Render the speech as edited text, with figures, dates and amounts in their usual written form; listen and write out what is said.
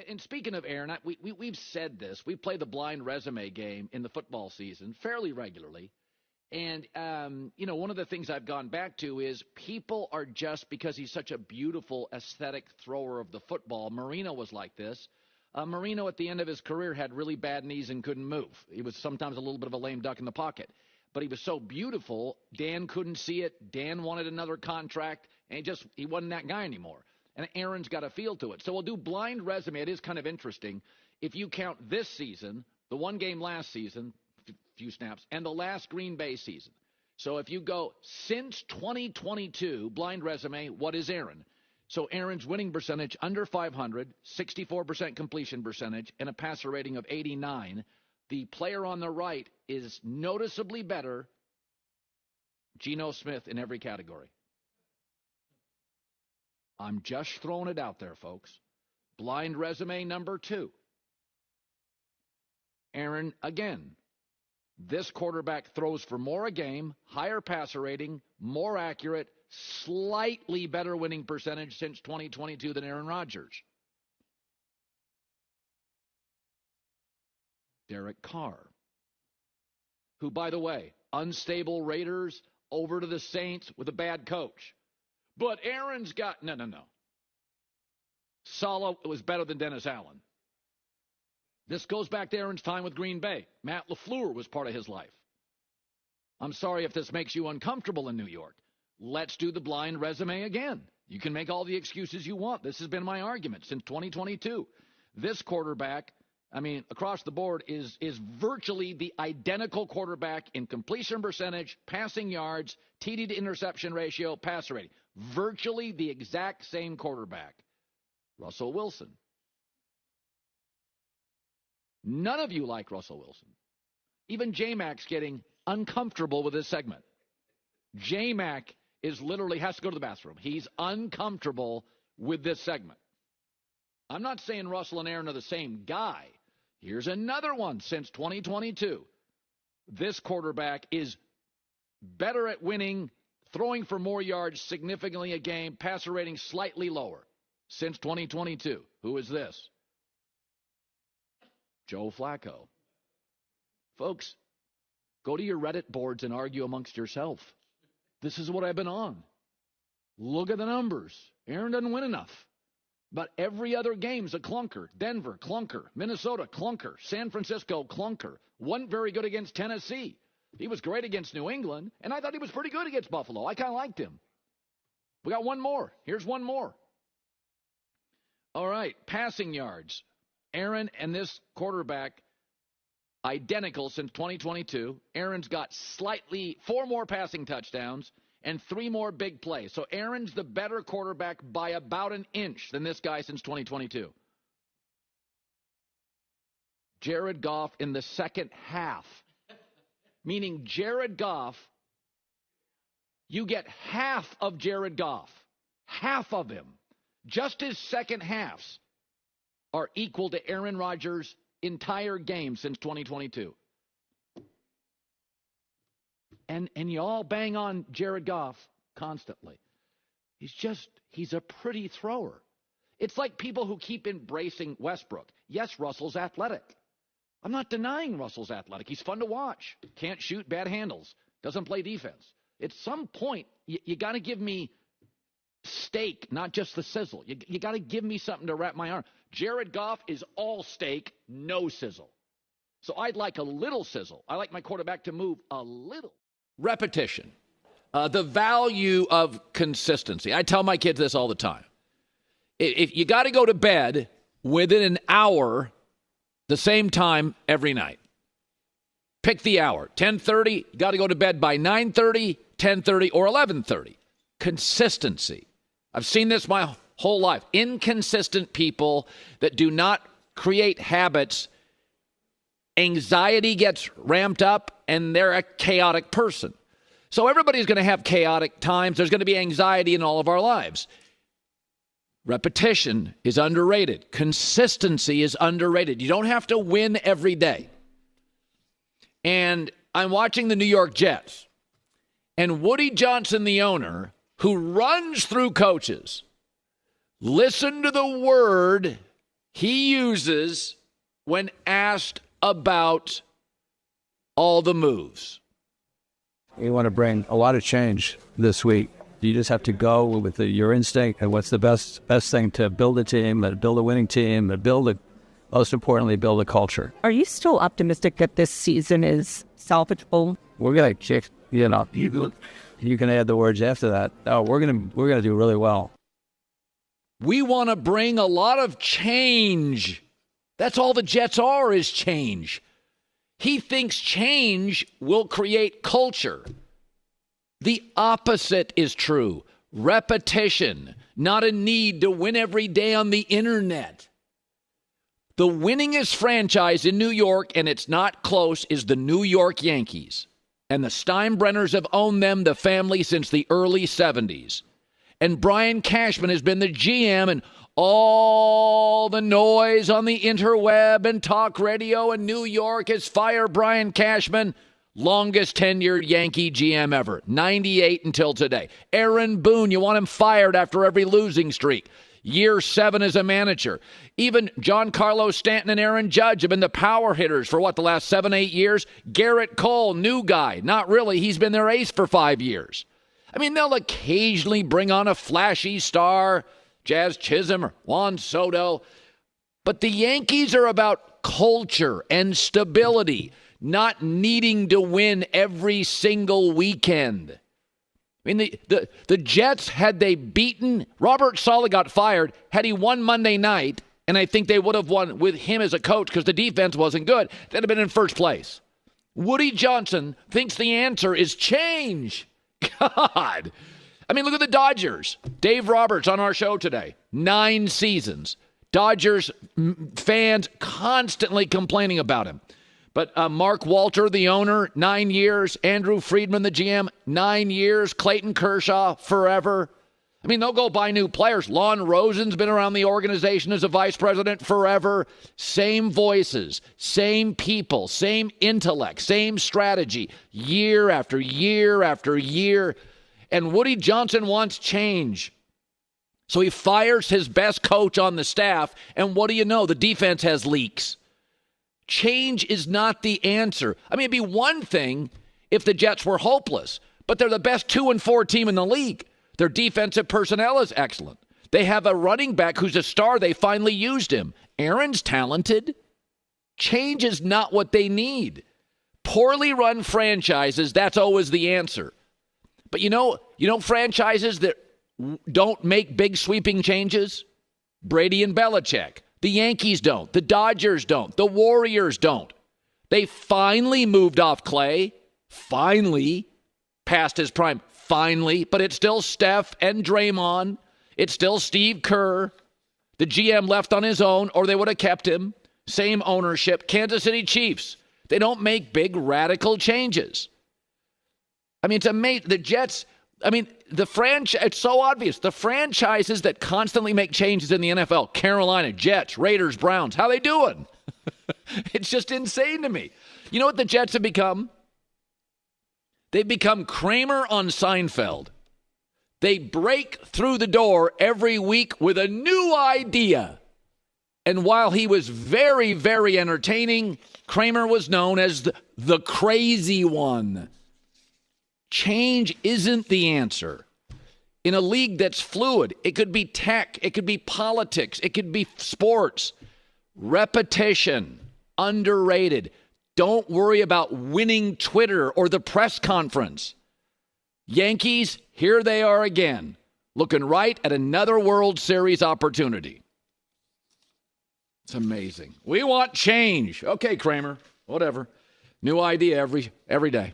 And speaking of Aaron, we've said this. We play the blind resume game in the football season fairly regularly. And, one of the things I've gone back to is people are just, because he's such a beautiful aesthetic thrower of the football. Marino was like this. Marino at the end of his career had really bad knees and couldn't move. He was sometimes a little bit of a lame duck in the pocket. But he was so beautiful, Dan couldn't see it. Dan wanted another contract, and he wasn't that guy anymore. And Aaron's got a feel to it. So we'll do blind resume. It is kind of interesting. If you count this season, the one game last season, few snaps, and the last Green Bay season. So if you go since 2022, blind resume, what is Aaron? So Aaron's winning percentage under 500, 64% completion percentage, and a passer rating of 89. The player on the right is noticeably better, Geno Smith, in every category. I'm just throwing it out there, folks. Blind resume number 2. Aaron, again, this quarterback throws for more a game, higher passer rating, more accurate, slightly better winning percentage since 2022 than Aaron Rodgers. Derek Carr, who, by the way, unstable Raiders over to the Saints with a bad coach. But Aaron's got, no. Saleh was better than Dennis Allen. This goes back to Aaron's time with Green Bay. Matt LaFleur was part of his life. I'm sorry if this makes you uncomfortable in New York. Let's do the blind resume again. You can make all the excuses you want. This has been my argument since 2022. This quarterback, across the board, is virtually the identical quarterback in completion percentage, passing yards, TD to interception ratio, passer rating. Virtually the exact same quarterback. Russell Wilson. None of you like Russell Wilson. Even J-Mac's getting uncomfortable with this segment. J-Mac has to go to the bathroom. He's uncomfortable with this segment. I'm not saying Russell and Aaron are the same guy. Here's another one since 2022. This quarterback is better at winning, throwing for more yards significantly a game, passer rating slightly lower since 2022. Who is this? Joe Flacco. Folks, go to your Reddit boards and argue amongst yourself. This is what I've been on. Look at the numbers. Aaron doesn't win enough. But every other game's a clunker. Denver, clunker. Minnesota, clunker. San Francisco, clunker. Wasn't very good against Tennessee. He was great against New England, and I thought he was pretty good against Buffalo. I kind of liked him. We got one more. Here's one more. All right, passing yards. Aaron and this quarterback, identical since 2022. Aaron's got 4 more passing touchdowns and 3 more big plays. So Aaron's the better quarterback by about an inch than this guy since 2022. Jared Goff in the second half. Meaning Jared Goff, you get half of Jared Goff. Half of him. Just his second halves are equal to Aaron Rodgers' entire game since 2022. And you all bang on Jared Goff constantly. He's a pretty thrower. It's like people who keep embracing Westbrook. Yes, Russell's athletic. I'm not denying Russell's athletic. He's fun to watch. Can't shoot, bad handles. Doesn't play defense. At some point, you got to give me steak, not just the sizzle. You got to give me something to wrap my arm. Jared Goff is all steak, no sizzle. So I'd like a little sizzle. I like my quarterback to move a little. Repetition. The value of consistency. I tell my kids this all the time. If you got to go to bed within an hour, the same time every night. Pick the hour. 10:30, got to go to bed by 9:30, 10:30, or 11:30. Consistency. I've seen this my whole life. Inconsistent people that do not create habits, anxiety gets ramped up, and they're a chaotic person. So everybody's going to have chaotic times. There's going to be anxiety in all of our lives. Repetition is underrated. Consistency is underrated. You don't have to win every day. And I'm watching the New York Jets. And Woody Johnson, the owner, who runs through coaches, listen to the word he uses when asked about all the moves. You want to bring a lot of change this week. You just have to go with your instinct and what's the best thing to build a team, and build a winning team, and most importantly, build a culture. Are you still optimistic that this season is salvageable? We're gonna kick. You can add the words after that. No, we're gonna do really well. We want to bring a lot of change. That's all the Jets are, is change. He thinks change will create culture. The opposite is true. Repetition, not a need to win every day on the internet. The winningest franchise in New York, and it's not close, is the New York Yankees. And the Steinbrenners have owned them, the family, since the early 70s. And Brian Cashman has been the GM, and all the noise on the interweb and talk radio in New York is fire Brian Cashman. Longest tenured Yankee GM ever. 98 until today. Aaron Boone, you want him fired after every losing streak. Year 7 as a manager. Even Giancarlo Stanton and Aaron Judge have been the power hitters for the last 7-8 years. Garrett Cole, new guy. Not really. He's been their ace for 5 years. I mean, they'll occasionally bring on a flashy star, Jazz Chisholm or Juan Soto. But the Yankees are about culture and stability, not needing to win every single weekend. I mean, the Jets, had they beaten, Robert Saleh got fired, had he won Monday night, and I think they would have won with him as a coach because the defense wasn't good, they'd have been in first place. Woody Johnson thinks the answer is change. God. I mean, look at the Dodgers. Dave Roberts on our show today. 9 seasons. Dodgers fans constantly complaining about him. But Mark Walter, the owner, 9 years. Andrew Friedman, the GM, 9 years. Clayton Kershaw, forever. I mean, they'll go buy new players. Lon Rosen's been around the organization as a vice president forever. Same voices, same people, same intellect, same strategy, year after year after year. And Woody Johnson wants change. So he fires his best coach on the staff, and what do you know? The defense has leaks. Change is not the answer. I mean, it'd be one thing if the Jets were hopeless, but they're the best 2-4 team in the league. Their defensive personnel is excellent. They have a running back who's a star. They finally used him. Aaron's talented. Change is not what they need. Poorly run franchises, that's always the answer. But you know franchises that don't make big sweeping changes? Brady and Belichick. The Yankees don't. The Dodgers don't. The Warriors don't. They finally moved off Clay. Finally. Past his prime. Finally. But it's still Steph and Draymond. It's still Steve Kerr. The GM left on his own, or they would have kept him. Same ownership. Kansas City Chiefs. They don't make big radical changes. I mean, it's amazing. The Jets, it's so obvious. The franchises that constantly make changes in the NFL, Carolina, Jets, Raiders, Browns, how they doing? It's just insane to me. You know what the Jets have become? They've become Kramer on Seinfeld. They break through the door every week with a new idea. And while he was very, very entertaining, Kramer was known as the crazy one. Change isn't the answer. In a league that's fluid, it could be tech, it could be politics, it could be sports. Repetition, underrated. Don't worry about winning Twitter or the press conference. Yankees, here they are again, looking right at another World Series opportunity. It's amazing. We want change. Okay, Kramer, whatever. New idea every day.